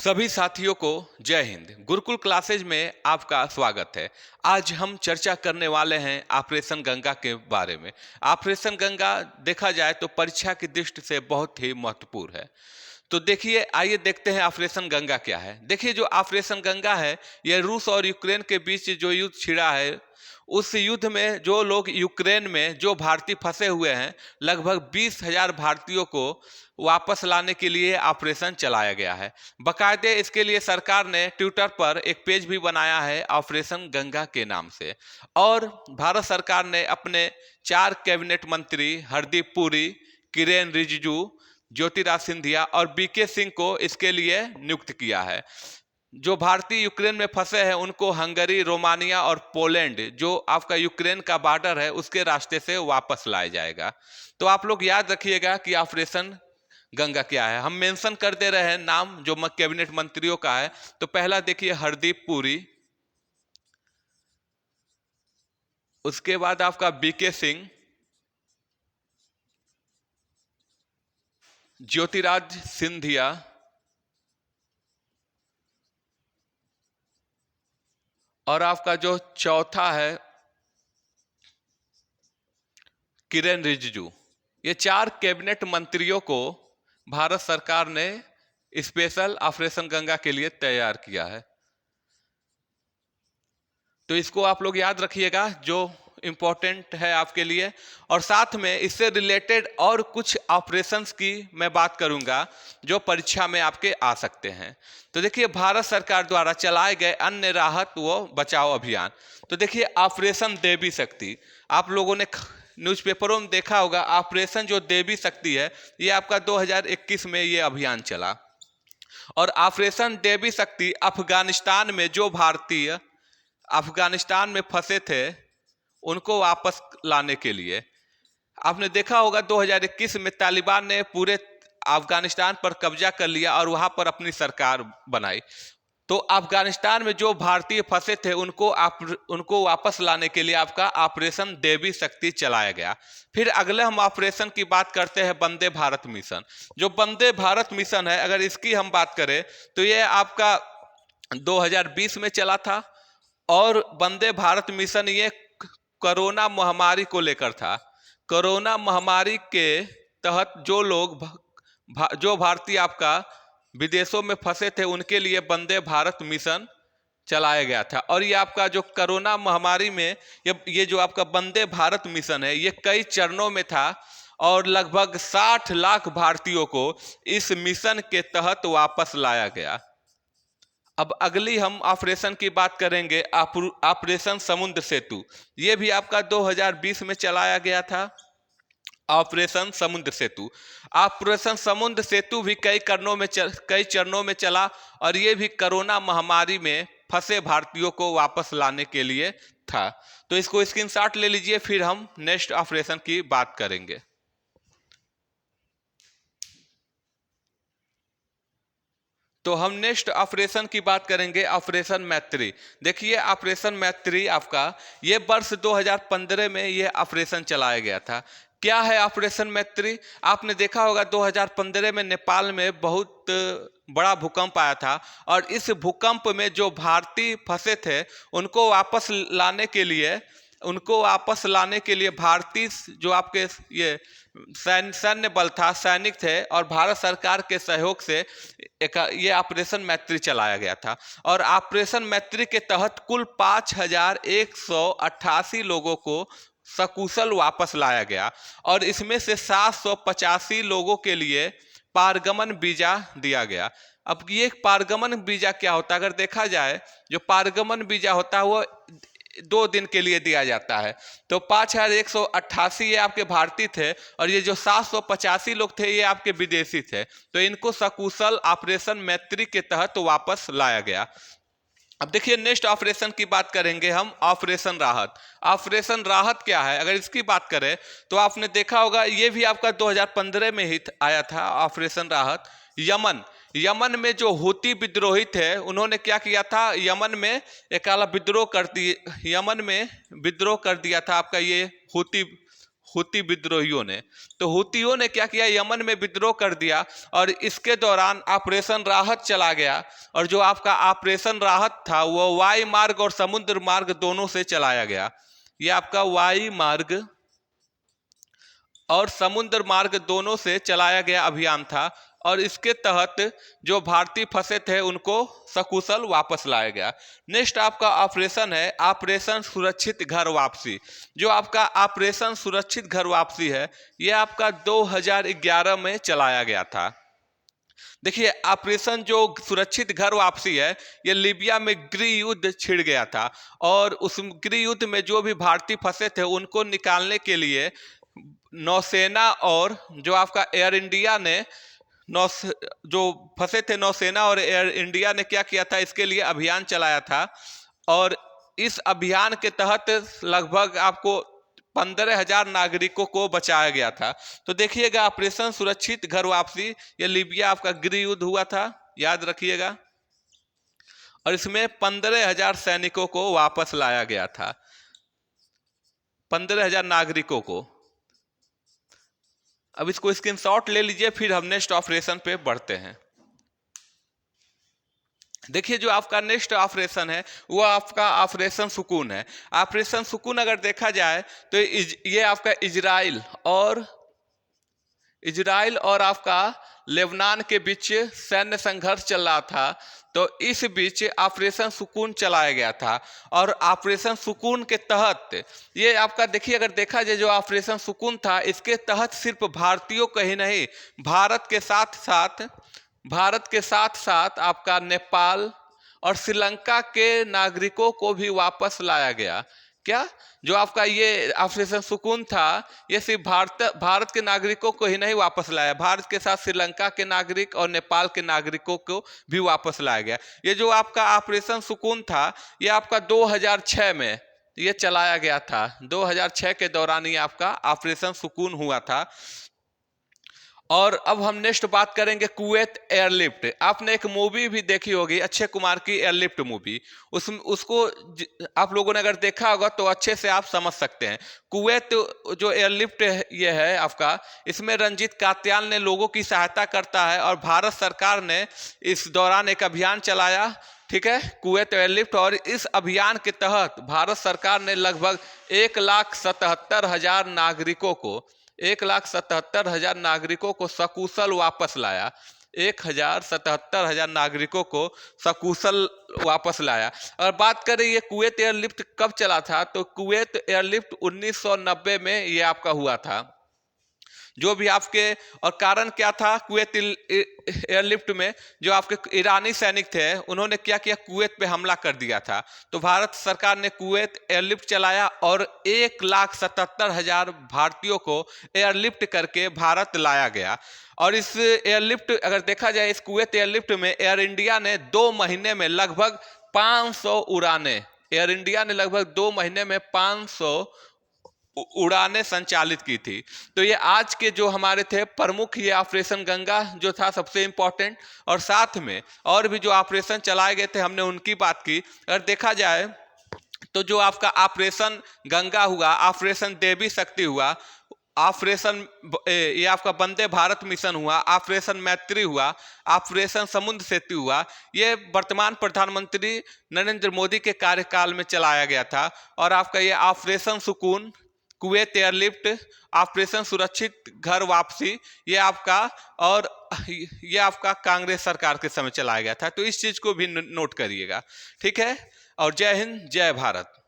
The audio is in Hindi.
सभी साथियों को जय हिंद। गुरुकुल क्लासेज में आपका स्वागत है। आज हम चर्चा करने वाले हैं ऑपरेशन गंगा के बारे में। ऑपरेशन गंगा देखा जाए तो परीक्षा की दृष्टि से बहुत ही महत्वपूर्ण है। तो देखिए, आइए देखते हैं ऑपरेशन गंगा क्या है। देखिए, जो ऑपरेशन गंगा है, यह रूस और यूक्रेन के बीच जो युद्ध छिड़ा है, उस युद्ध में जो लोग यूक्रेन में जो भारतीय फंसे हुए हैं, लगभग 20,000 भारतीयों को वापस लाने के लिए ऑपरेशन चलाया गया है। बाकायदे इसके लिए सरकार ने ट्विटर पर एक पेज भी बनाया है ऑपरेशन गंगा के नाम से। और भारत सरकार ने अपने 4 कैबिनेट मंत्री हरदीप पुरी, किरेन रिजिजू, ज्योतिराज सिंधिया और बीके सिंह को इसके लिए नियुक्त किया है। जो भारतीय यूक्रेन में फंसे हैं उनको हंगरी, रोमानिया और पोलैंड, जो आपका यूक्रेन का बॉर्डर है, उसके रास्ते से वापस लाया जाएगा। तो आप लोग याद रखिएगा कि ऑपरेशन गंगा क्या है। हम मेंशन कर दे रहे हैं नाम जो कैबिनेट मंत्रियों का है। तो पहला देखिए हरदीप पुरी, उसके बाद आपका बीके सिंह, ज्योतिराज सिंधिया, और आपका जो चौथा है किरेन रिजिजू। ये 4 कैबिनेट मंत्रियों को भारत सरकार ने स्पेशल ऑपरेशन गंगा के लिए तैयार किया है। तो इसको आप लोग याद रखिएगा, जो इंपॉर्टेंट है आपके लिए। और साथ में इससे रिलेटेड और कुछ ऑपरेशंस की मैं बात करूंगा जो परीक्षा में आपके आ सकते हैं। तो देखिए, भारत सरकार द्वारा चलाए गए अन्य राहत व बचाव अभियान। तो देखिए, ऑपरेशन देवी शक्ति, आप लोगों ने न्यूज़पेपरों में देखा होगा। ऑपरेशन जो देवी शक्ति है, ये आपका 2021 में ये अभियान चला। और ऑपरेशन देवी शक्ति अफगानिस्तान में जो भारतीय अफगानिस्तान में फंसे थे उनको वापस लाने के लिए। आपने देखा होगा 2021 में तालिबान ने पूरे अफगानिस्तान पर कब्जा कर लिया और वहां पर अपनी सरकार बनाई। तो अफगानिस्तान में जो भारतीय फंसे थे उनको वापस लाने के लिए आपका ऑपरेशन देवी शक्ति चलाया गया। फिर अगले हम ऑपरेशन की बात करते हैं वंदे भारत मिशन। जो वंदे भारत मिशन है, अगर इसकी हम बात करें तो ये आपका 2020 में चला था। और वंदे भारत मिशन ये कोरोना महामारी को लेकर था। कोरोना महामारी के तहत जो लोग जो भारतीय आपका विदेशों में फंसे थे उनके लिए वंदे भारत मिशन चलाया गया था। और ये आपका जो कोरोना महामारी में ये जो आपका वंदे भारत मिशन है, ये कई चरणों में था और लगभग 60 लाख भारतीयों को इस मिशन के तहत वापस लाया गया। अब अगली हम ऑपरेशन की बात करेंगे, ऑपरेशन समुद्र सेतु। ये भी आपका 2020 में चलाया गया था। ऑपरेशन समुद्र सेतु, ऑपरेशन समुद्र सेतु भी कई चरणों में चला और ये भी कोरोना महामारी में फंसे भारतीयों को वापस लाने के लिए था। तो इसको स्क्रीनशॉट ले लीजिए, फिर हम नेक्स्ट ऑपरेशन की बात करेंगे। तो हम नेक्स्ट ऑपरेशन की बात करेंगे, ऑपरेशन मैत्री। देखिए, ऑपरेशन मैत्री आपका ये वर्ष 2015 में ये ऑपरेशन चलाया गया था। क्या है ऑपरेशन मैत्री? आपने देखा होगा 2015 में नेपाल में बहुत बड़ा भूकंप आया था और इस भूकंप में जो भारतीय फंसे थे उनको वापस लाने के लिए भारतीय जो आपके ये सैन्य बल था, सैनिक थे, और भारत सरकार के सहयोग से ये ऑपरेशन मैत्री चलाया गया था। और ऑपरेशन मैत्री के तहत कुल 5,188 लोगों को सकुशल वापस लाया गया और इसमें से 785 लोगों के लिए पारगमन वीजा दिया गया। अब ये पारगमन वीजा क्या होता है? अगर देखा जाए, जो पारगमन वीजा होता है वो 2 दिन के लिए दिया जाता है। तो 5,188 ये आपके भारतीय थे और ये जो 785 लोग थे ये आपके विदेशी थे। तो इनको सकुशल ऑपरेशन मैत्री के तहत वापस लाया गया। अब देखिए, नेक्स्ट ऑपरेशन की बात करेंगे हम, ऑपरेशन राहत। ऑपरेशन राहत क्या है? अगर इसकी बात करें तो आपने देखा होगा ये भी आपका 2015 में ही आया था ऑपरेशन राहत। यमन में जो हूती विद्रोही थे उन्होंने क्या किया था, यमन में विद्रोह कर दिया था आपका ये हुती विद्रोहियों ने। तो हुतियों ने क्या किया, यमन में विद्रोह कर दिया और इसके दौरान ऑपरेशन राहत चला गया। और जो आपका ऑपरेशन राहत था वो वायु मार्ग और समुद्र मार्ग दोनों से चलाया गया। ये आपका वायु मार्ग और समुद्र मार्ग दोनों से चलाया गया अभियान था। और इसके तहत जो भारतीय फंसे थे उनको सकुशल वापस लाया गया। नेक्स्ट आपका ऑपरेशन है ऑपरेशन सुरक्षित घर वापसी। जो आपका ऑपरेशन सुरक्षित घर वापसी है ये आपका 2011 में चलाया गया था। देखिए ऑपरेशन जो सुरक्षित घर वापसी है ये लीबिया में गृह युद्ध छिड़ गया था और उस गृह युद्ध में जो भी भारतीय फंसे थे उनको निकालने के लिए नौसेना और जो आपका एयर इंडिया ने जो फंसे थे नौसेना और एयर इंडिया ने क्या किया था, इसके लिए अभियान चलाया था। और इस अभियान के तहत लगभग आपको 15,000 नागरिकों को बचाया गया था। तो देखिएगा ऑपरेशन सुरक्षित घर वापसी, ये लीबिया आपका गृह युद्ध हुआ था, याद रखिएगा। और इसमें 15,000 सैनिकों को वापस लाया गया था, 15,000 नागरिकों को। अब इसको स्क्रीनशॉट ले लीजिए, फिर हम नेक्स्ट ऑपरेशन पे बढ़ते हैं। देखिए जो आपका नेक्स्ट ऑपरेशन है वो आपका ऑपरेशन सुकून है। ऑपरेशन सुकून अगर देखा जाए तो ये आपका इजराइल और आपका लेबनान के बीच सैन्य संघर्ष चल रहा था। तो इस बीच ऑपरेशन सुकून चलाया गया था। और ऑपरेशन सुकून के तहत ये आपका देखिए अगर देखा जाए जो ऑपरेशन सुकून था इसके तहत सिर्फ भारतीयों को ही नहीं भारत के साथ साथ आपका नेपाल और श्रीलंका के नागरिकों को भी वापस लाया गया। क्या जो आपका ये ऑपरेशन सुकून था ये सिर्फ भारत के नागरिकों को ही नहीं वापस लाया, भारत के साथ श्रीलंका के नागरिक और नेपाल के नागरिकों को भी वापस लाया गया। ये जो आपका ऑपरेशन सुकून था ये आपका 2006 में ये चलाया गया था। 2006 के दौरान ये आपका ऑपरेशन सुकून हुआ था। और अब हम नेक्स्ट बात करेंगे कुवैत एयरलिफ्ट। आपने एक मूवी भी देखी होगी अक्षय कुमार की एयरलिफ्ट मूवी, उसको आप लोगों ने अगर देखा होगा तो अच्छे से आप समझ सकते हैं। कुवैत जो एयरलिफ्ट ये है आपका, इसमें रंजीत कात्याल ने लोगों की सहायता करता है और भारत सरकार ने इस दौरान एक अभियान चलाया, ठीक है, कुवैत एयरलिफ्ट। और इस अभियान के तहत भारत सरकार ने लगभग 1,77,000 नागरिकों को 1,77,000 नागरिकों को सकुशल वापस लाया। 1,77,000 नागरिकों को सकुशल वापस लाया। और बात करें ये कुवैत एयरलिफ्ट कब चला था, तो कुवैत एयरलिफ्ट 1990 में ये आपका हुआ था। जो भी आपके और कारण क्या था कुवैत एयरलिफ्ट में, जो आपके ईरानी सैनिक थे उन्होंने क्या किया, कुवैत पे हमला कर दिया था। तो भारत सरकार ने कुवैत एयरलिफ्ट चलाया और 1,77,000 भारतीयों को एयरलिफ्ट करके भारत लाया गया। और इस एयरलिफ्ट अगर देखा जाए इस कुवैत एयरलिफ्ट में एयर इंडिया ने 2 महीने में लगभग 500 उड़ानें, एयर इंडिया ने लगभग 2 महीने में 500 उड़ानें संचालित की थी। तो ये आज के जो हमारे थे प्रमुख, ये ऑपरेशन गंगा जो था सबसे इंपॉर्टेंट। और साथ में और भी जो ऑपरेशन चलाए गए थे हमने उनकी बात की। अगर देखा जाए तो जो आपका ऑपरेशन गंगा हुआ, ऑपरेशन देवी शक्ति हुआ, ऑपरेशन ये आपका वंदे भारत मिशन हुआ, ऑपरेशन मैत्री हुआ, ऑपरेशन समुद्र सेतु हुआ, ये वर्तमान प्रधानमंत्री नरेंद्र मोदी के कार्यकाल में चलाया गया था। और आपका ये ऑपरेशन सुकून, कुवैत एयरलिफ्ट, ऑपरेशन सुरक्षित घर वापसी, ये आपका कांग्रेस सरकार के समय चलाया गया था। तो इस चीज को भी नोट करिएगा, ठीक है। और जय हिंद, जय भारत।